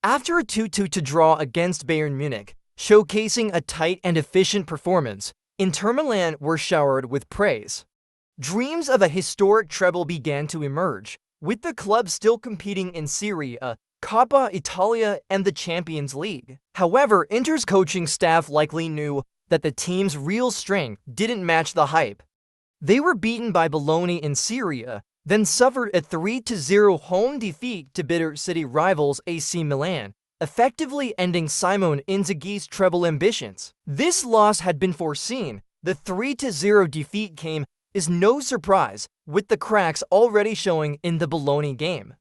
After a 2-2 draw against Bayern Munich, showcasing a tight and efficient performance, Inter Milan were showered with praise. Dreams of a historic treble began to emerge, with the club still competing in Serie A, Coppa Italia, and the Champions League. However, Inter's coaching staff likely knew that the team's real strength didn't match the hype. They were beaten by Bologna in Serie A, then suffered a 3-0 home defeat to bitter city rivals AC Milan, effectively ending Simone Inzaghi's treble ambitions. This loss had been foreseen. The 3-0 defeat came as no surprise, with the cracks already showing in the Bologna game.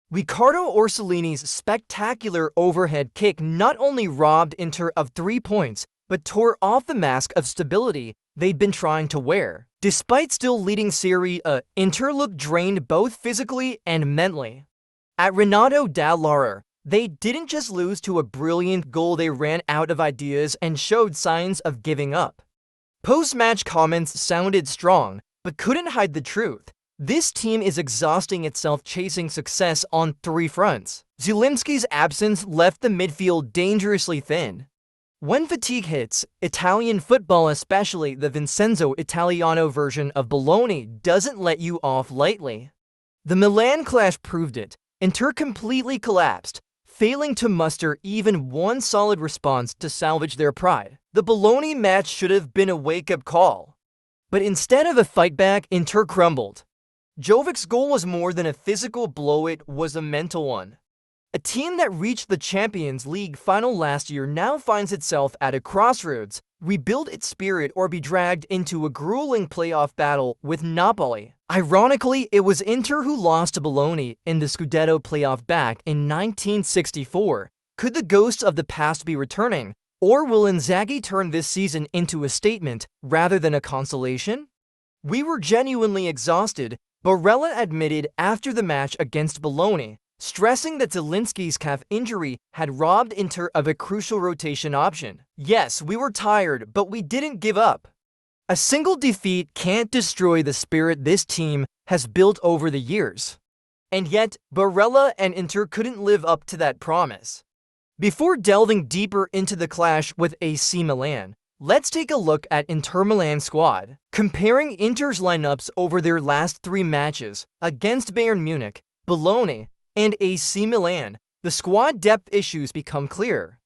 Riccardo Orsolini's spectacular overhead kick not only robbed Inter of 3 points, but tore off the mask of stability they'd been trying to wear. Despite still leading Serie A, Inter looked drained both physically and mentally. At Renato Dall'Ara, they didn't just lose to a brilliant goal, they ran out of ideas and showed signs of giving up. Post-match comments sounded strong, but couldn't hide the truth. This team is exhausting itself chasing success on 3 fronts. Zielinski's absence left the midfield dangerously thin. When fatigue hits, Italian football, especially the Vincenzo Italiano version of Bologna, doesn't let you off lightly. The Milan clash proved it. Inter completely collapsed, failing to muster even one solid response to salvage their pride. The Bologna match should have been a wake-up call. But instead of a fightback, Inter crumbled. Jovic's goal was more than a physical blow, it was a mental one. A team that reached the Champions League final last year now finds itself at a crossroads: rebuild its spirit or be dragged into a grueling playoff battle with Napoli. Ironically, it was Inter who lost to Bologna in the Scudetto playoff back in 1964. Could the ghosts of the past be returning, or will Inzaghi turn this season into a statement rather than a consolation? "We were genuinely exhausted," Barella admitted after the match against Bologna, stressing that Zielinski's calf injury had robbed Inter of a crucial rotation option. "Yes, we were tired, but we didn't give up." A single defeat can't destroy the spirit this team has built over the years. And yet, Barella and Inter couldn't live up to that promise. Before delving deeper into the clash with AC Milan, let's take a look at Inter Milan's squad. Comparing Inter's lineups over their last 3 matches against Bayern Munich, Bologna, and AC Milan, the squad depth issues become clear.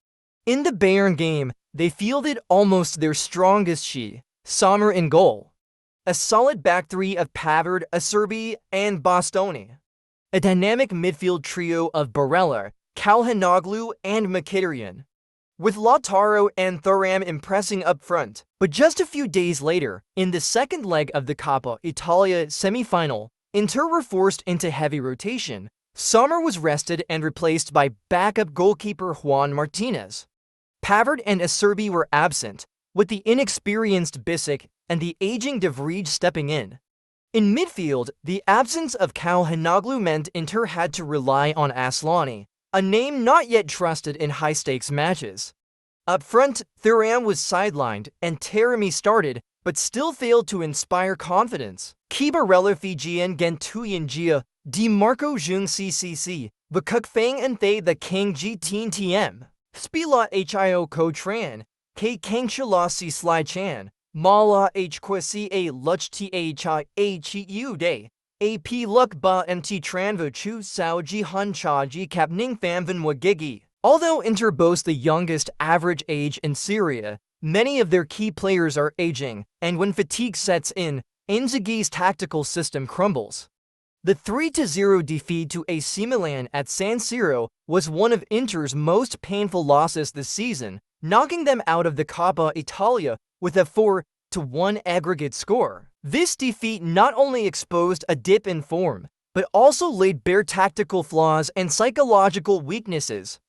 In the Bayern game, they fielded almost their strongest Sommer in goal. A solid back 3 of Pavard, Acerbi, and Bastoni. A dynamic midfield trio of Barella, Calhanoglu, and Mkhitaryan, with Lautaro and Thuram impressing up front. But just a few days later, in the second leg of the Coppa Italia semi-final, Inter were forced into heavy rotation. Sommer was rested and replaced by backup goalkeeper Juan Martinez. Pavard and Acerbi were absent, with the inexperienced Bissek and the aging De Vrij stepping in. In midfield, the absence of Calhanoglu meant Inter had to rely on Aslani, a name not yet trusted in high-stakes matches. Up front, Thuram was sidelined and Taremi started, but still failed to inspire confidence. Kibarella Fijian Gentuyan Gia, Di Marco Jung CCC, Bakuk Fang and Thay the King G Teen TM, Spila Hio Ko Tran, K Kangshala Si Sly Chan, Mala H Kwasi A Luch Thi H U Day, AP Luk Ba MT Tranvo Chu Sao Ji Han Cha Ji Kap Ning Pham Van Wagigi. Although Inter boasts the youngest average age in Syria, many of their key players are aging, and when fatigue sets in, Inzaghi's tactical system crumbles. The 3-0 defeat to AC Milan at San Siro was one of Inter's most painful losses this season, knocking them out of the Coppa Italia with a 4-1 aggregate score. This defeat not only exposed a dip in form, but also laid bare tactical flaws and psychological weaknesses.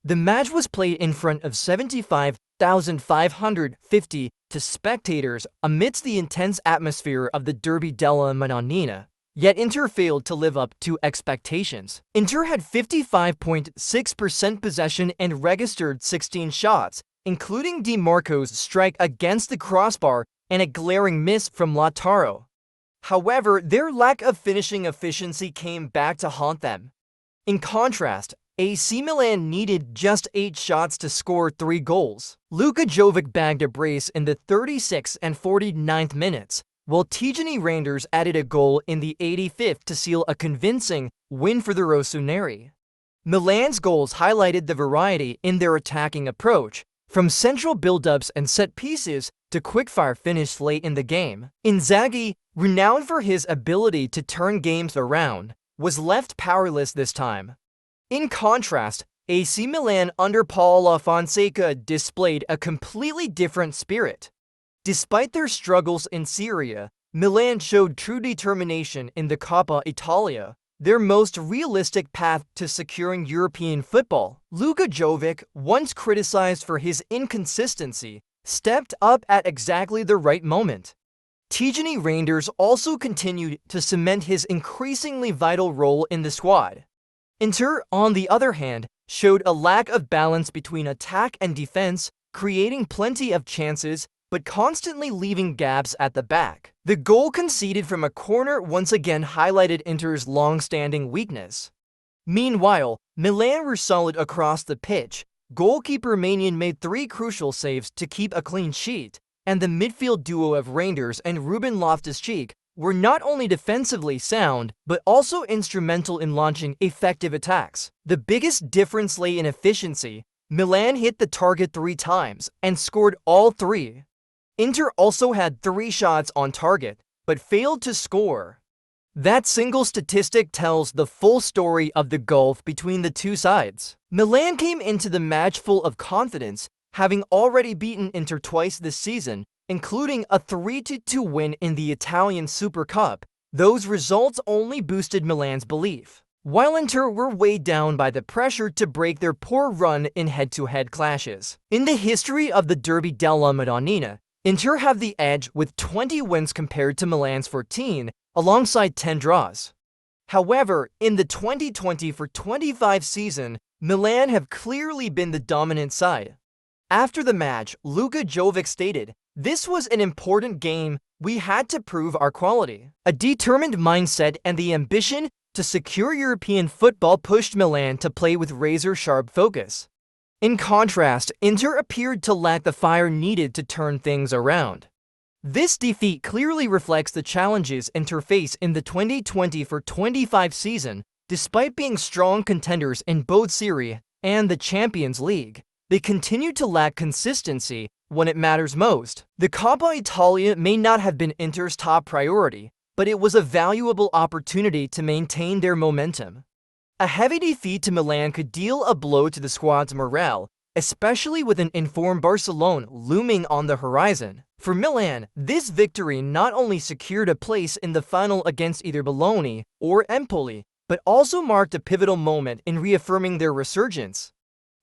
The match was played in front of 75,550 spectators amidst the intense atmosphere of the Derby della Madonnina. Yet Inter failed to live up to expectations. Inter had 55.6% possession and registered 16 shots, including Di Marco's strike against the crossbar and a glaring miss from Lautaro. However, their lack of finishing efficiency came back to haunt them. In contrast, AC Milan needed just 8 shots to score 3 goals. Luka Jovic bagged a brace in the 36th and 49th minutes, while Tijani Reinders added a goal in the 85th to seal a convincing win for the Rossoneri. Milan's goals highlighted the variety in their attacking approach, from central build-ups and set pieces to quick-fire finishes late in the game. Inzaghi, renowned for his ability to turn games around, was left powerless this time. In contrast, AC Milan under Paulo Fonseca displayed a completely different spirit. Despite their struggles in Serie, Milan showed true determination in the Coppa Italia, their most realistic path to securing European football. Luka Jovic, once criticized for his inconsistency, stepped up at exactly the right moment. Tijani Reinders also continued to cement his increasingly vital role in the squad. Inter, on the other hand, showed a lack of balance between attack and defense, creating plenty of chances but constantly leaving gaps at the back. The goal conceded from a corner once again highlighted Inter's long-standing weakness. Meanwhile, Milan were solid across the pitch. Goalkeeper Maignan made 3 crucial saves to keep a clean sheet, and the midfield duo of Reinders and Ruben Loftus-Cheek were not only defensively sound, but also instrumental in launching effective attacks. The biggest difference lay in efficiency. Milan hit the target 3 times and scored all 3. Inter also had 3 shots on target, but failed to score. That single statistic tells the full story of the gulf between the two sides. Milan came into the match full of confidence, having already beaten Inter twice this season, including a 3-2 win in the Italian Super Cup. Those results only boosted Milan's belief, while Inter were weighed down by the pressure to break their poor run in head-to-head clashes. In the history of the Derby della Madonnina, Inter have the edge with 20 wins compared to Milan's 14, alongside 10 draws. However, in the 2020-25 season, Milan have clearly been the dominant side. After the match, Luka Jovic stated, "This was an important game. We had to prove our quality." A determined mindset and the ambition to secure European football pushed Milan to play with razor-sharp focus. In contrast, Inter appeared to lack the fire needed to turn things around. This defeat clearly reflects the challenges Inter face in the 2020-25 season. Despite being strong contenders in both Serie and the Champions League, they continue to lack consistency when it matters most. The Coppa Italia may not have been Inter's top priority, but it was a valuable opportunity to maintain their momentum. A heavy defeat to Milan could deal a blow to the squad's morale, especially with an informed Barcelona looming on the horizon. For Milan, this victory not only secured a place in the final against either Bologna or Empoli, but also marked a pivotal moment in reaffirming their resurgence.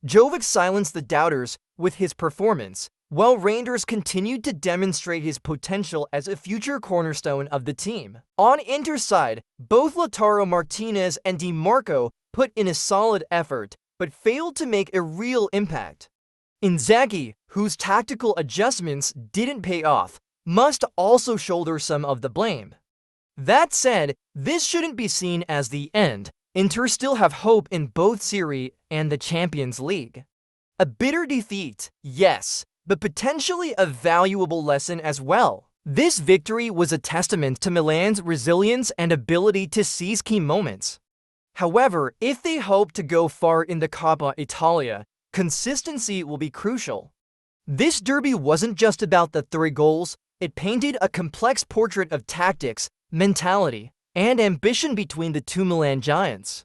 Jovic silenced the doubters with his performance, while Reinders continued to demonstrate his potential as a future cornerstone of the team. On Inter's side, both Lautaro Martinez and Di Marco put in a solid effort, but failed to make a real impact. Inzaghi, whose tactical adjustments didn't pay off, must also shoulder some of the blame. That said, this shouldn't be seen as the end. Inter still have hope in both Serie and the Champions League. A bitter defeat, yes, but potentially a valuable lesson as well. This victory was a testament to Milan's resilience and ability to seize key moments. However, if they hope to go far in the Coppa Italia, consistency will be crucial. This derby wasn't just about the 3 goals, it painted a complex portrait of tactics, mentality, and ambition between the two Milan giants.